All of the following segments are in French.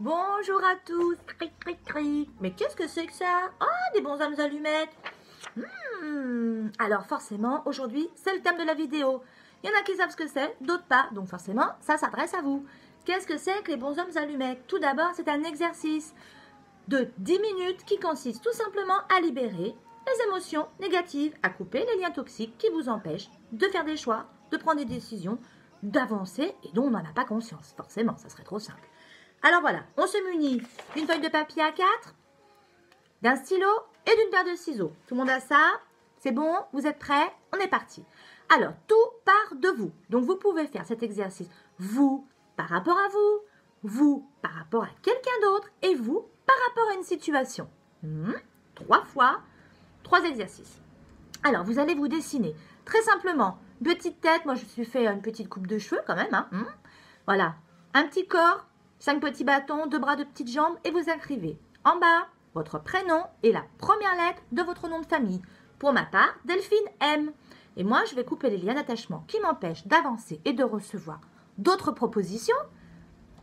Bonjour à tous. Cric, cric, cric. Mais qu'est-ce que c'est que ça? Ah, des bonshommes allumettes. Alors forcément, aujourd'hui, c'est le thème de la vidéo. Il y en a qui savent ce que c'est, d'autres pas. Donc forcément, ça s'adresse à vous. Qu'est-ce que c'est que les bonshommes allumettes? Tout d'abord, c'est un exercice de 10 minutes qui consiste tout simplement à libérer les émotions négatives, à couper les liens toxiques qui vous empêchent de faire des choix, de prendre des décisions, d'avancer et dont on n'en a pas conscience. Forcément, ça serait trop simple. Alors voilà, on se munit d'une feuille de papier A4, d'un stylo et d'une paire de ciseaux. Tout le monde a ça? C'est bon? Vous êtes prêts? On est parti. Alors, tout part de vous. Donc, vous pouvez faire cet exercice, vous, par rapport à vous par rapport à quelqu'un d'autre et vous, par rapport à une situation. 3 fois, 3 exercices. Alors, vous allez vous dessiner très simplement. Petite tête, moi je me suis fait une petite coupe de cheveux quand même. Voilà, un petit corps, 5 petits bâtons, 2 bras, 2 petites jambes et vous écrivez en bas votre prénom et la première lettre de votre nom de famille. Pour ma part, Delphine M. Et moi, je vais couper les liens d'attachement qui m'empêchent d'avancer et de recevoir d'autres propositions.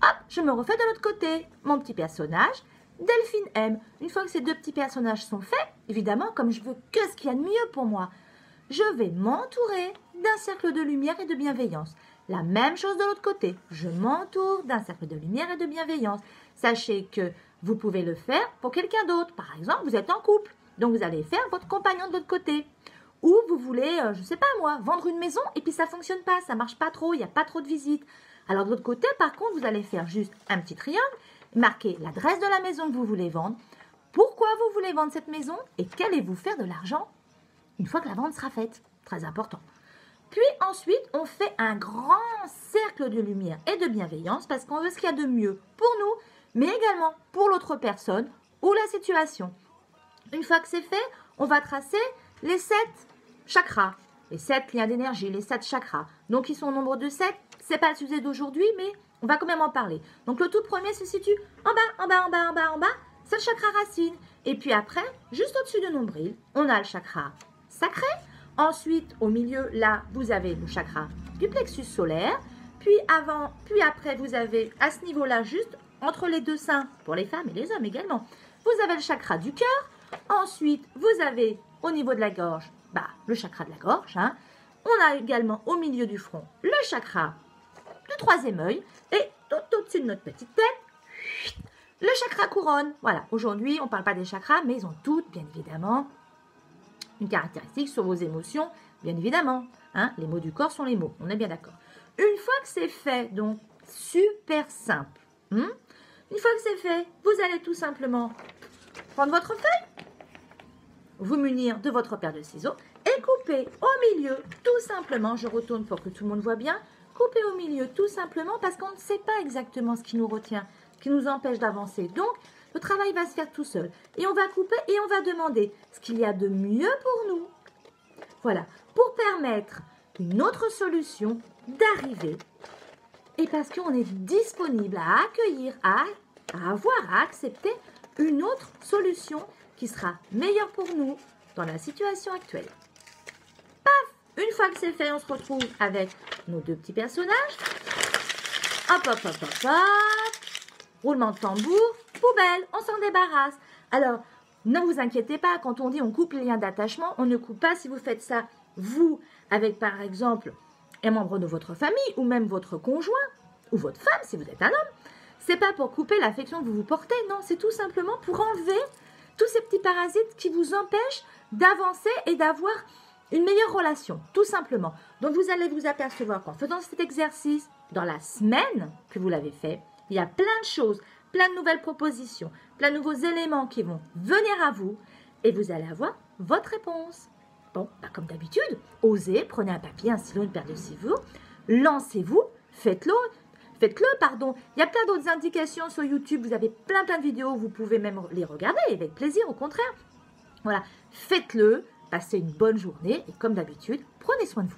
Hop, je me refais de l'autre côté. Mon petit personnage, Delphine M. Une fois que ces 2 petits personnages sont faits, évidemment, comme je veux que ce qu'il y a de mieux pour moi, je vais m'entourer d'un cercle de lumière et de bienveillance. La même chose de l'autre côté. Je m'entoure d'un cercle de lumière et de bienveillance. Sachez que vous pouvez le faire pour quelqu'un d'autre. Par exemple, vous êtes en couple. Donc, vous allez faire votre compagnon de l'autre côté. Ou vous voulez, je ne sais pas moi, vendre une maison et puis ça ne fonctionne pas. Ça ne marche pas trop, il n'y a pas trop de visites. Alors, de l'autre côté, par contre, vous allez faire juste un petit triangle, marquer l'adresse de la maison que vous voulez vendre, pourquoi vous voulez vendre cette maison et qu'allez-vous faire de l'argent une fois que la vente sera faite. Très important. Puis ensuite, on fait un grand cercle de lumière et de bienveillance parce qu'on veut ce qu'il y a de mieux pour nous, mais également pour l'autre personne ou la situation. Une fois que c'est fait, on va tracer les 7 chakras, les 7 liens d'énergie, les 7 chakras. Donc, ils sont au nombre de 7. Ce n'est pas le sujet d'aujourd'hui, mais on va quand même en parler. Donc, le tout premier se situe en bas, en bas, en bas, en bas, en bas. C'est le chakra racine. Et puis après, juste au-dessus du nombril, on a le chakra sacré. Ensuite, au milieu, là, vous avez le chakra du plexus solaire. Puis après, vous avez à ce niveau-là, juste entre les 2 seins, pour les femmes et les hommes également, vous avez le chakra du cœur. Ensuite, vous avez au niveau de la gorge, le chakra de la gorge. On a également au milieu du front le chakra du 3e œil. Et tout au-dessus de notre petite tête, le chakra couronne. Voilà, aujourd'hui, on ne parle pas des chakras, mais ils ont toutes, bien évidemment, une caractéristique sur vos émotions, bien évidemment. Les mots du corps sont les mots, on est bien d'accord. Une fois que c'est fait, donc super simple. Une fois que c'est fait, vous allez tout simplement prendre votre feuille, vous munir de votre paire de ciseaux et couper au milieu, tout simplement. Je retourne pour que tout le monde voit bien. Couper au milieu, tout simplement, parce qu'on ne sait pas exactement ce qui nous retient, qui nous empêche d'avancer. Donc, le travail va se faire tout seul. Et on va couper et on va demander ce qu'il y a de mieux pour nous. Voilà, pour permettre une autre solution d'arriver. Et parce qu'on est disponible à accueillir, à accepter une autre solution qui sera meilleure pour nous dans la situation actuelle. Paf! Une fois que c'est fait, on se retrouve avec nos 2 petits personnages. Hop, hop, hop, hop, hop. Roulement de tambour. Poubelle, on s'en débarrasse. Alors, ne vous inquiétez pas, quand on dit on coupe les liens d'attachement, on ne coupe pas si vous faites ça, vous, avec par exemple un membre de votre famille ou même votre conjoint ou votre femme si vous êtes un homme. C'est pas pour couper l'affection que vous vous portez, non, c'est tout simplement pour enlever tous ces petits parasites qui vous empêchent d'avancer et d'avoir une meilleure relation, tout simplement. Donc, vous allez vous apercevoir qu'en faisant cet exercice, dans la semaine que vous l'avez fait, il y a plein de choses, plein de nouvelles propositions, plein de nouveaux éléments qui vont venir à vous et vous allez avoir votre réponse. Bon, comme d'habitude, osez, prenez un papier, un stylo, une paire de ciseaux, lancez-vous, faites-le. Il y a plein d'autres indications sur YouTube, vous avez plein de vidéos, vous pouvez même les regarder avec plaisir, au contraire. Voilà, faites-le, passez une bonne journée et comme d'habitude, prenez soin de vous.